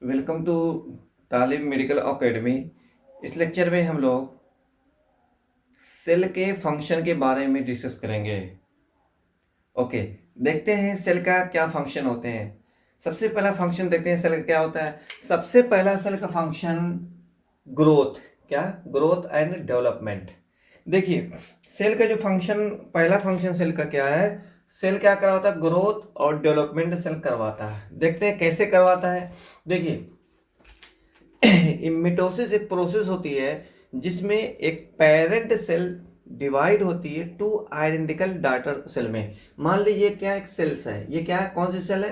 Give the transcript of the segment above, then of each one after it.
Welcome to Talib medical academy. इस lecture में हम लोग सेल के फंक्शन के बारे में डिस्कस करेंगे। ओके, देखते हैं सेल का क्या फंक्शन होते हैं। सबसे पहला फंक्शन देखते हैं सेल का क्या होता है। सबसे पहला सेल का फंक्शन ग्रोथ। क्या? Growth and development. देखिए, सेल का जो फंक्शन, पहला फंक्शन सेल का क्या है। सेल क्या करवाता है? ग्रोथ और डेवलपमेंट सेल करवाता है। देखते हैं कैसे करवाता है। देखिए, मिटोसिस एक प्रोसेस होती है जिसमें एक पेरेंट सेल डिवाइड होती है टू आइडेंटिकल डॉटर सेल में। मान लीजिए क्या एक सेल्स है, ये क्या है, कौन सी सेल है?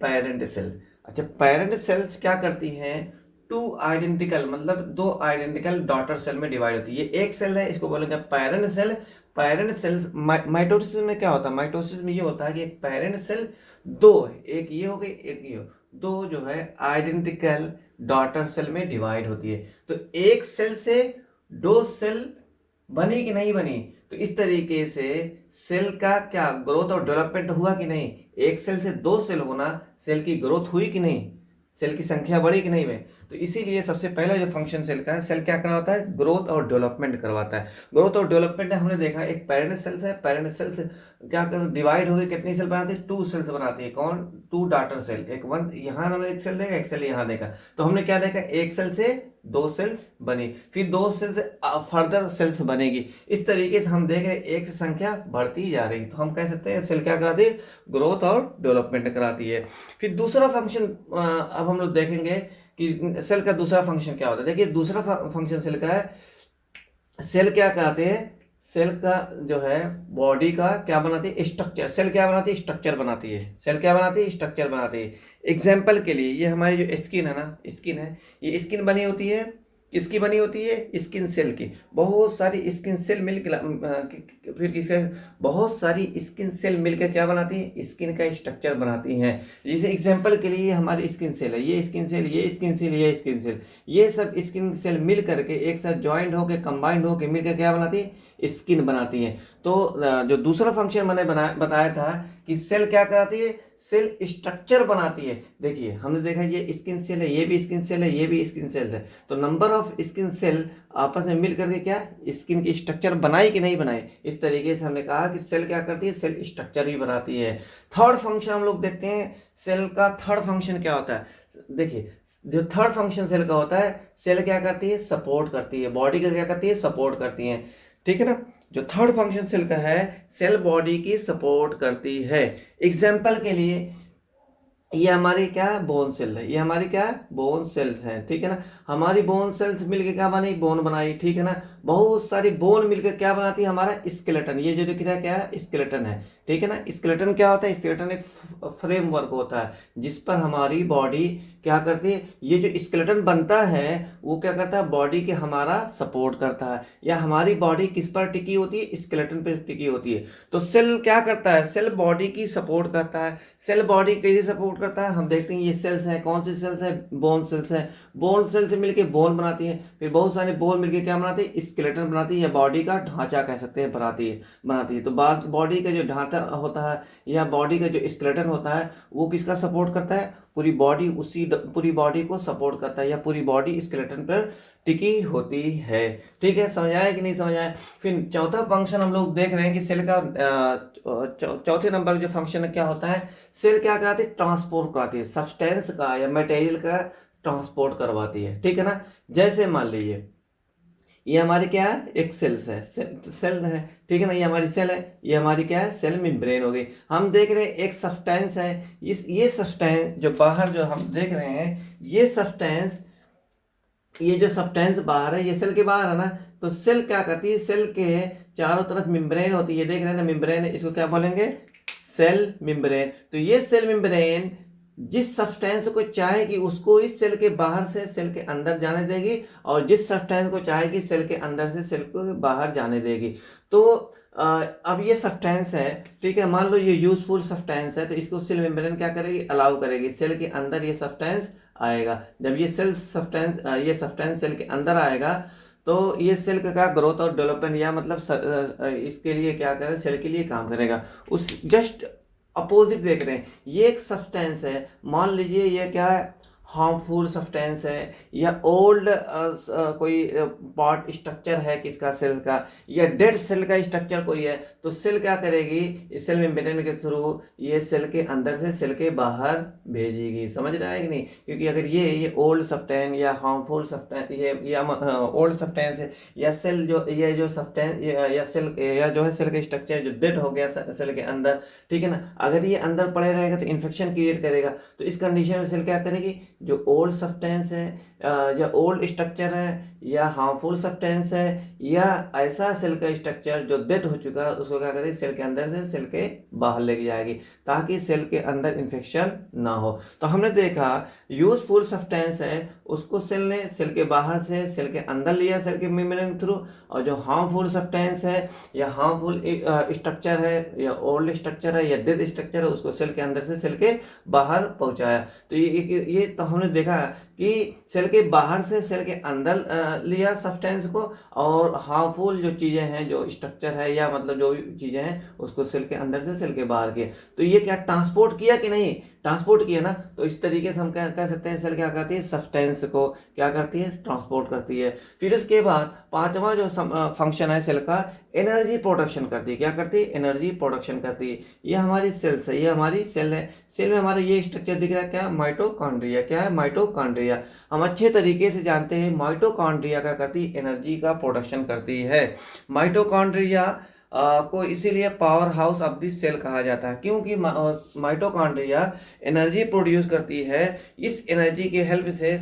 Parent cell. अच्छा, पेरेंट सेल्स क्या करती हैं? टू आइडेंटिकल मतलब दो आइडेंटिकल डॉटर सेल में डिवाइड होती है। ये एक सेल है, इसको बोलेंगे parent cell. Parent cell mitosis में क्या होता है? माइटोसिस में ये होता है कि एक पेरेंट सेल दो है, एक ये हो गई एक ये हो, दो जो है आइडेंटिकल डॉटर सेल में डिवाइड होती है। तो एक सेल से दो सेल बनी कि नहीं बनी? तो इस तरीके से सेल का क्या ग्रोथ और डेवलपमेंट हुआ कि नहीं? एक सेल से दो सेल होना, सेल की ग्रोथ हुई कि नहीं? सेल की संख्या बढ़ी कि नहीं में? तो इसीलिए सबसे पहला जो फंक्शन सेल का है, सेल क्या करवाता है? ग्रोथ और डेवलपमेंट करवाता है। ग्रोथ और डेवलपमेंट हमने देखा, एक पेरेंट सेल्स है, पेरेंट सेल्स क्या कर डिवाइड हो गई, कितनी सेल बनाती है? टू सेल्स बनाती है। कौन? Two daughter cell. एक वन यहाँ हमने एक सेल देखा, एक सेल यहाँ देखा। तो हमने क्या देखा? एक सेल से दो सेल्स बनी, फिर दो सेल से फर्दर सेल्स बनेगी। इस तरीके से हम देख रहे हैं एक से संख्या बढ़ती जा रही। तो हम कह सकते हैं सेल क्या कराती है? ग्रोथ और डेवलपमेंट कराती है। फिर दूसरा फंक्शन अब हम लोग देखेंगे कि सेल का दूसरा फंक्शन क्या होता है। देखिए, दूसरा फंक्शन सेल का है, सेल क्या कराते हैं? सेल का जो है बॉडी का क्या बनाती है? स्ट्रक्चर। सेल क्या बनाती है? स्ट्रक्चर बनाती है। सेल क्या बनाती है? स्ट्रक्चर बनाती है। एग्जाम्पल के लिए, ये हमारी जो स्किन है ना, स्किन है, ये स्किन बनी होती है, किसकी बनी होती है? स्किन सेल की। बहुत सारी स्किन सेल मिलकर फिर किसका? बहुत सारी स्किन सेल मिलकर क्या बनाती है? स्किन का स्ट्रक्चर बनाती हैं। जैसे एग्जाम्पल के लिए हमारी स्किन सेल है, ये स्किन सेल, ये स्किन सेल, ये स्किन सेल, ये सब स्किन सेल मिल करके एक साथ ज्वाइंट होकर कंबाइंड होकर मिलकर क्या बनाती है? स्किन बनाती है। तो जो दूसरा फंक्शन मैंने बताया था कि सेल क्या कराती है? सेल स्ट्रक्चर बनाती है। देखिए, हमने देखा ये स्किन सेल है, ये भी स्किन सेल है, ये भी स्किन सेल है। तो नंबर ऑफ स्किन सेल आपस में मिल करके क्या स्किन की स्ट्रक्चर बनाई कि नहीं बनाई? इस तरीके से हमने कहा कि सेल क्या करती है? सेल स्ट्रक्चर भी बनाती है। थर्ड फंक्शन हम लोग देखते हैं, सेल का थर्ड फंक्शन क्या होता है। देखिए, जो थर्ड फंक्शन सेल का होता है, सेल क्या करती है? सपोर्ट करती है। बॉडी का क्या करती है? सपोर्ट करती है। ठीक है ना। जो थर्ड फंक्शन सेल का है, सेल बॉडी की सपोर्ट करती है। एग्जाम्पल के लिए, ये हमारी क्या है? बोन सेल है। ये हमारी क्या है? बोन सेल्स हैं। ठीक है ना। हमारी बोन सेल्स मिलके क्या बनी? बोन बनाई। ठीक है ना। बहुत सारी बोन मिलकर क्या बनाती है? हमारा स्केलेटन। ये जो दिख रहा है क्या है? स्केलेटन है। ठीक है ना। स्केलेटन क्या होता है? स्केलेटन एक फ्रेमवर्क होता है जिस पर हमारी बॉडी क्या करती है? ये जो स्केलेटन बनता है वो क्या करता है? बॉडी के हमारा सपोर्ट करता है। या हमारी बॉडी किस पर टिकी होती है? स्केलेटन पर टिकी होती है। तो सेल क्या करता है? सेल बॉडी की सपोर्ट करता है। सेल बॉडी कैसे सपोर्ट करता है? हम देखते हैं, ये सेल्स हैं, कौन सी सेल्स है? बोन सेल्स है। बोन सेल से मिलके बोन बनाती है, फिर बहुत सारे बोन मिलके क्या बनाती है? स्केलेटन बनाती है, या बॉडी का ढांचा कह सकते हैं, बनाती है। तो बॉडी का जो ढांचा होता है या बॉडी का जो स्केलेटन होता है वो किसका सपोर्ट करता है? पूरी बॉडी को सपोर्ट करता है, या पूरी बॉडी स्केलेटन पर टिकी होती है। ठीक है, समझ आया कि नहीं समझ आया? फिर चौथा फंक्शन हम लोग देख रहे हैं कि सेल का चौथे नंबर जो फंक्शन क्या होता है, सेल क्या कराती है? ट्रांसपोर्ट कराती है, सब्सटेंस का या मटेरियल का ट्रांसपोर्ट करवाती है। ठीक है ना। जैसे मान लीजिए ये हमारी क्या है? एक सेल्स है, सेल है। ठीक है ना। ये हमारी सेल है, ये हमारी क्या है? सेल मेम्ब्रेन हो गई। हम देख रहे हैं एक सब्सटेंस है, ये सब्सटेंस जो बाहर जो हम देख रहे हैं, ये सब्सटेंस, ये जो सब्सटेंस बाहर है, ये सेल के बाहर है ना। तो सेल क्या करती है? सेल के चारों तरफ मेम्ब्रेन होती है, देख रहे हैं ना, मेम्ब्रेन है, इसको क्या बोलेंगे? Cell membrane. तो ये सेल मेम्ब्रेन जिस सब्सटेंस को चाहेगी उसको इस सेल के बाहर से सेल के अंदर जाने देगी, और जिस सब्सटेंस को चाहेगी सेल के अंदर से सेल को बाहर जाने देगी। तो अब ये सब्सटेंस है, ठीक है, मान लो ये यूजफुल सब्सटेंस है, तो इसको सेल मेम्ब्रेन क्या करेगी? अलाउ करेगी, सेल के अंदर ये सब्सटेंस आएगा। जब ये सब्सटेंस सेल के अंदर आएगा तो ये सेल का ग्रोथ और डेवलपमेंट, या मतलब इसके लिए क्या करेगा? सेल के लिए काम करेगा। उस जस्ट अपोजिट देख रहे हैं, ये एक सब्सटेंस है, मान लीजिए ये क्या है? हार्मफुल सब्सटेंस है, या ओल्ड कोई पार्ट स्ट्रक्चर है किसका, सेल का, या डेड सेल का स्ट्रक्चर कोई है, तो सेल क्या करेगी, इस सेल मेम्ब्रेन के थ्रू ये सेल के अंदर से सेल के बाहर भेजेगी। समझ रहा है कि नहीं? क्योंकि अगर ये ओल्ड सब्सटेंस या हार्मफुल सब्सटेंस, ये या ओल्ड सब्सटेंस है, या सेल जो ये जो सब्सटेंस या सेल या जो है सेल का स्ट्रक्चर जो डेड हो गया सेल के अंदर, ठीक है ना, अगर ये अंदर पड़े रहेगा तो इन्फेक्शन क्रिएट करेगा। तो इस कंडीशन में सेल क्या करेगी, जो ओल्ड सब्सटेंस है या ओल्ड स्ट्रक्चर है या हार्मफुल सब्सटेंस है या ऐसा सेल का स्ट्रक्चर जो डेड हो चुका है, उसको क्या करेगी, सेल के अंदर से सेल के बाहर लेके जाएगी ताकि सेल के अंदर इन्फेक्शन ना हो। तो हमने देखा यूजफुल सब्सटेंस है उसको सेल ने सेल के बाहर से सेल के अंदर लिया सेल के मेम्ब्रेन थ्रू, और जो हार्मफुल सब्सटेंस है या हार्मफुल स्ट्रक्चर है या ओल्ड स्ट्रक्चर है या डेड स्ट्रक्चर है उसको सेल के अंदर से सेल के बाहर पहुंचाया। तो ये तो हमने देखा कि सेल के बाहर से सेल के अंदर लिया सब्सटेंस को, और हार्मफुल जो चीज़ें हैं जो स्ट्रक्चर है या मतलब जो भी चीज़ें हैं उसको सेल के अंदर से सेल के बाहर किया। तो ये क्या ट्रांसपोर्ट किया कि नहीं, ट्रांसपोर्ट किया ना। तो इस तरीके से हम क्या कह सकते हैं, सेल क्या करती है, सब्सटेंस को क्या करती है, ट्रांसपोर्ट करती है। फिर उसके बाद पांचवा जो फंक्शन है सेल का, एनर्जी प्रोडक्शन करती है। क्या करती है, एनर्जी प्रोडक्शन करती है। ये हमारी सेल्स है, ये हमारी सेल है। सेल में हमारा ये स्ट्रक्चर दिख रहा है क्या, माइटोकॉन्ड्रिया। क्या है, माइटोकॉन्ड्रिया। हम अच्छे तरीके से जानते हैं माइटोकॉन्ड्रिया क्या करती है, एनर्जी का प्रोडक्शन करती है। माइटोकॉन्ड्रिया को इसीलिए power house of the cell कहा जाता है, क्योंकि माइटोकॉन्ड्रिया एनर्जी प्रोड्यूस करती है। इस एनर्जी की हेल्प से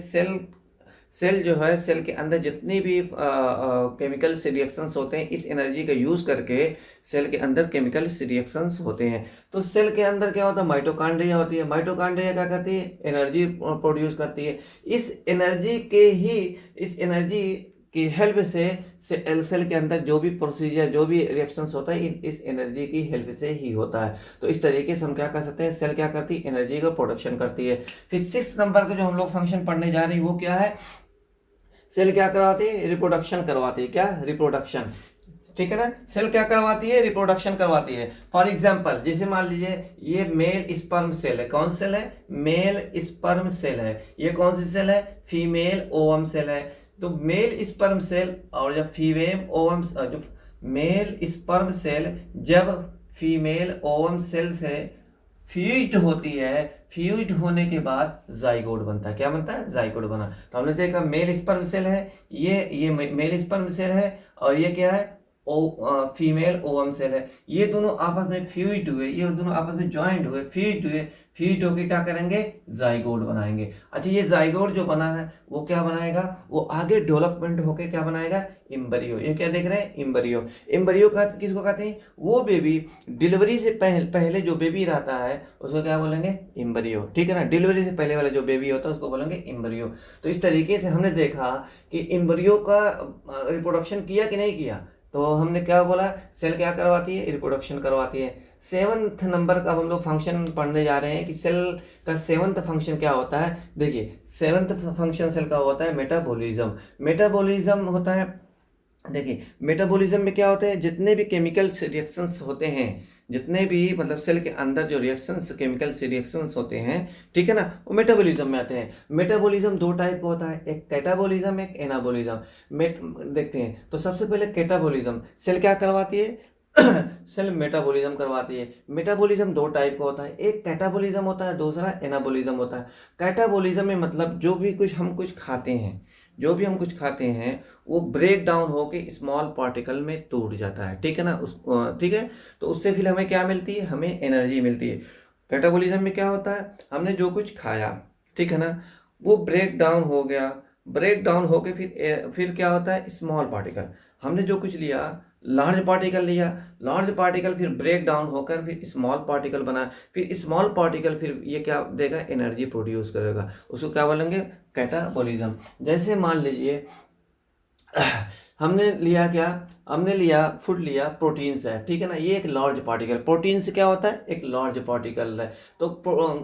सेल जो है, सेल के अंदर जितनी भी केमिकल रिएक्शंस होते हैं, इस एनर्जी का यूज करके सेल के अंदर केमिकल रिएक्शंस होते हैं। तो सेल के अंदर क्या होता है, माइटोकॉन्ड्रिया होती है। माइटोकॉन्ड्रिया क्या करती है, एनर्जी प्रोड्यूस करती है। इस एनर्जी की हेल्प से सेल के अंदर जो भी प्रोसीजर, जो भी रिएक्शंस होता है, इस एनर्जी की हेल्प से ही होता है। तो इस तरीके से हम क्या कर सकते हैं, सेल क्या करती है, एनर्जी का प्रोडक्शन करती है। फिर 6 नंबर का जो हम लोग फंक्शन पढ़ने जा रहे हैं वो क्या है, सेल क्या करवाती है, रिप्रोडक्शन करवाती है। क्या, रिप्रोडक्शन, ठीक है ना। सेल क्या करवाती है, रिप्रोडक्शन करवाती है। फॉर एग्जांपल, जैसे मान लीजिए ये मेल स्पर्म सेल है। कौन सेल है, मेल स्पर्म सेल है। ये कौन सी सेल है, फीमेल ओवम सेल है। तो मेल स्पर्म सेल और जब फीमेल ओवम, जो मेल स्पर्म सेल जब फीमेल ओवम सेल से फ्यूज्ड होती है, फ्यूज्ड होने के बाद जाइगोट बनता है। क्या बनता है, जाइगोट बना। तो हमने देखा मेल स्पर्म सेल है, ये मेल स्पर्म सेल है, और ये क्या है, फीमेल ओवम सेल है। ये दोनों आपस में फ्यूज्ड हुए, ये दोनों आपस में ज्वाइंट हुए, फ्यूज्ड होके क्या करेंगे, जाइगोट बनाएंगे। अच्छा, ये जाइगोट जो बना है वो क्या बनाएगा, वो आगे डेवलपमेंट होके क्या बनाएगा, एम्ब्रियो। ये क्या देख रहे हैं, एम्ब्रियो। एम्ब्रियो का किसको कहते हैं, वो बेबी डिलीवरी से पहले जो बेबी रहता है उसको क्या बोलेंगे, एम्ब्रियो। ठीक है ना, डिलीवरी से पहले वाला जो बेबी होता है उसको बोलेंगे एम्ब्रियो। तो इस तरीके से हमने देखा कि एम्ब्रियो का रिप्रोडक्शन किया कि नहीं किया। तो हमने क्या बोला, सेल क्या करवाती है, रिप्रोडक्शन करवाती है। 7th नंबर का हम लोग फंक्शन पढ़ने जा रहे हैं कि सेल का 7th फंक्शन क्या होता है। देखिए 7th फंक्शन सेल का होता है मेटाबॉलिज्म। मेटाबॉलिज्म होता है, देखिए मेटाबॉलिज्म में क्या होता है, जितने भी केमिकल रिएक्शंस होते हैं, जितने भी मतलब सेल के अंदर जो रिएक्शंस, केमिकल रिएक्शंस होते हैं, ठीक है ना, वो मेटाबॉलिज्म में आते हैं। मेटाबॉलिज्म 2 टाइप का होता है, एक कैटाबॉलिज्म, एक एनाबॉलिज्म। देखते हैं, तो सबसे पहले कैटाबॉलिज्म, सेल क्या करवाती है सेल मेटाबॉलिज्म करवाती है। मेटाबॉलिज्म 2 टाइप का होता है, एक कैटाबॉलिज्म होता है, दूसरा एनाबॉलिज्म होता है। कैटाबॉलिज्म में मतलब जो भी हम कुछ खाते हैं, जो भी हम कुछ खाते हैं वो ब्रेक डाउन होके स्मॉल पार्टिकल में टूट जाता है, ठीक है ना, ठीक है। तो उससे फिर हमें क्या मिलती है, हमें एनर्जी मिलती है। कैटाबॉलिज्म में क्या होता है, हमने जो कुछ खाया, ठीक है ना, वो ब्रेक डाउन हो गया, ब्रेक डाउन होके फिर क्या होता है, स्मॉल पार्टिकल, हमने जो कुछ लिया, लार्ज पार्टिकल लिया, लार्ज पार्टिकल फिर ब्रेक डाउन होकर फिर स्मॉल पार्टिकल बना, फिर स्मॉल पार्टिकल फिर ये क्या देगा, एनर्जी प्रोड्यूस करेगा, उसको क्या बोलेंगे, कैटाबॉलिज्म। जैसे मान लीजिए हमने लिया क्या, हमने लिया फूड लिया, प्रोटीन्स है, ठीक है ना, ये एक लार्ज पार्टिकल, प्रोटीन्स क्या होता है, एक लार्ज पार्टिकल है। तो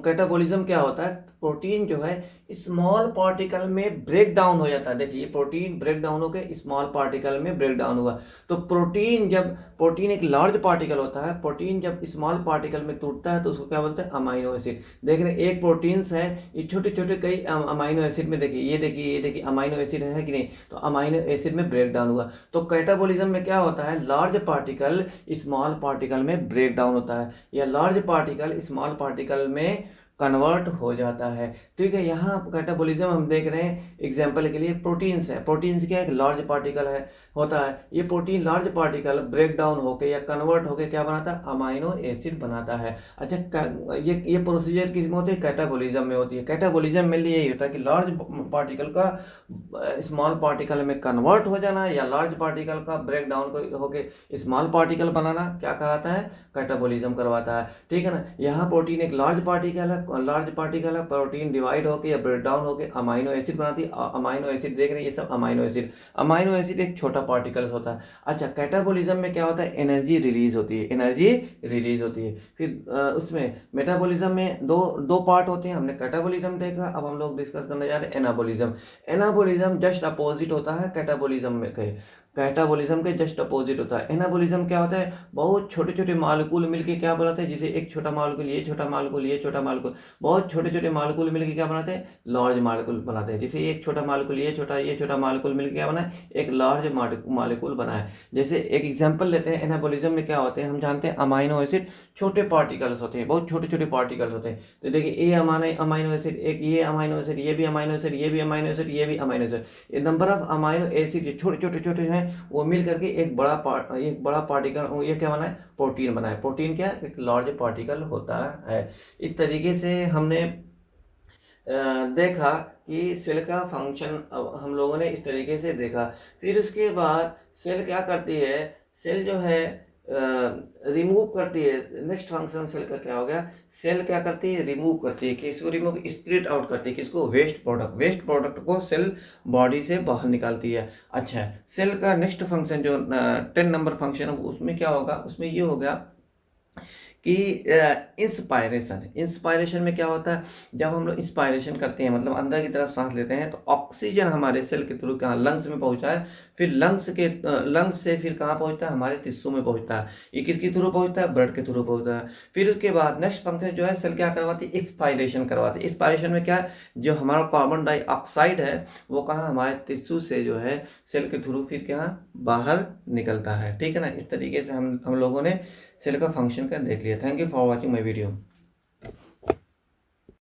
कैटाबॉलिज्म क्या होता है, प्रोटीन जो है स्मॉल पार्टिकल में ब्रेक डाउन हो जाता है। देखिए प्रोटीन ब्रेक डाउन होकर स्मॉल पार्टिकल में ब्रेक डाउन हुआ। तो प्रोटीन एक लार्ज पार्टिकल होता है, प्रोटीन जब स्मॉल पार्टिकल में टूटता है तो उसको क्या बोलते हैं, अमाइनो एसिड। देख रहे हैं एक प्रोटीन्स है, ये छोटे छोटे कई अमाइनो एसिड में, देखिए ये देखिए अमाइनो एसिड है कि नहीं, तो अमाइनो एसिड में ब्रेक डाउन हुआ। तो कैटाबॉलिज्म में क्या होता है, लार्ज पार्टिकल स्मॉल पार्टिकल में ब्रेक डाउन होता है, या लार्ज पार्टिकल स्मॉल पार्टिकल में कन्वर्ट हो जाता है। ठीक है, यहाँ कैटाबॉलिज्म हम देख रहे हैं एग्जाम्पल के लिए प्रोटीन्स है, प्रोटीन्स क्या एक लार्ज पार्टिकल है होता है, ये protein large particle break down होके या कन्वर्ट होके क्या बनाता है, अमाइनो एसिड बनाता है। अच्छा, ये प्रोसीजर किस में होती है, कैटाबॉलिज्म में होती है। कैटाबॉलिज्म में यही होता है कि लार्ज पार्टिकल का स्मॉल पार्टिकल में कन्वर्ट हो जाना, या लार्ज पार्टिकल का ब्रेक डाउन होके स्मॉल पार्टिकल बनाना क्या कहलाता है, कैटाबॉलिज्म करवाता है। ठीक है ना, यहाँ प्रोटीन एक लार्ज पार्टिकल है, प्रोटीन डिवाइड होके या ब्रेक डाउन होके अमाइनो एसिड बनाती है। अमाइनो एसिड देख रहे हैं, ये सब अमाइनो एसिड एक छोटा पार्टिकल्स होता है। अच्छा, कैटाबॉलिज्म में क्या होता है, एनर्जी रिलीज होती है। फिर उसमें मेटाबॉलिज्म में दो पार्ट होते हैं, हमने कैटाबॉलिज्म देखा, अब हम लोग डिस्कस करने जा रहे हैं एनाबॉलिज्म। एनाबॉलिज्म जस्ट अपोजिट होता है कैटाबॉलिज्म में के, कैटाबॉलिज्म के जस्ट अपोजिट होता है। एनाबॉलिज्म क्या होता है, बहुत छोटे छोटे मालिक्यूल मिलके क्या बनाते हैं, जैसे एक छोटा मालिक्यूल, ये छोटा मालिक्यूल, ये छोटा मालिक्यूल, बहुत छोटे छोटे मालिक्यूल मिलके क्या बनाते हैं, लार्ज मालिक्यूल बनाते हैं। जैसे एक छोटा मालिक्यूल, ये छोटा मालिक्यूल मिलके क्या बना है, एक लार्ज मालिक्यूल बना है। जैसे एक एग्जाम्पल लेते हैं, एनाबॉलिज्म में क्या होते हैं, हम जानते हैं अमाइनो एसिड छोटे पार्टिकल्स होते हैं, बहुत छोटे छोटे पार्टिकल्स होते हैं। तो देखिए ए अमाइनो एसिड, एक ये अमाइनो एसिड, ये भी अमाइनो एसिड, ये भी अमाइनो एसिड, ये भी अमाइनो एसिड, ये नंबर ऑफ अमाइनो एसिड जो छोटे छोटे हैं वो मिल करके एक बड़ा पार्टिकल, ये क्या बना है, प्रोटीन बना है। प्रोटीन क्या है, एक लार्ज पार्टिकल होता है। इस तरीके से हमने देखा कि सेल का फंक्शन हम लोगों ने इस तरीके से देखा। फिर उसके बाद सेल क्या करती है, सेल जो है रिमूव करती है। नेक्स्ट फंक्शन सेल का क्या हो गया, सेल क्या करती है, रिमूव करती है, किसको रिमूव, स्क्रीट आउट करती है, किसको, वेस्ट प्रोडक्ट को सेल बॉडी से बाहर निकालती है। अच्छा, सेल का नेक्स्ट फंक्शन जो 10 नंबर फंक्शन है उसमें क्या होगा, उसमें ये होगा कि इंस्पायरेशन में क्या होता है, जब हम लोग इंस्पायरेशन करते हैं मतलब अंदर की तरफ सांस लेते हैं तो ऑक्सीजन हमारे सेल के थ्रू कहाँ, लंग्स में पहुंचा है, फिर लंग्स से फिर कहाँ पहुंचता है, हमारे टिश्यू में पहुंचता है। ये किसके थ्रू पहुंचता है, ब्लड के थ्रू पहुंचता है। फिर उसके बाद नेक्स्ट फंक्शन जो है सेल क्या करवाती है, एक्सपायरेशन करवाती है। एक्सपायरेशन में क्या है, जो हमारा कार्बन डाइऑक्साइड है वो कहाँ, हमारे टिश्यू से जो है सेल के थ्रू फिर क्या बाहर निकलता है। ठीक है ना, इस तरीके से हम लोगों ने सेल का फंक्शन का देख लिया। Thank you for watching my video.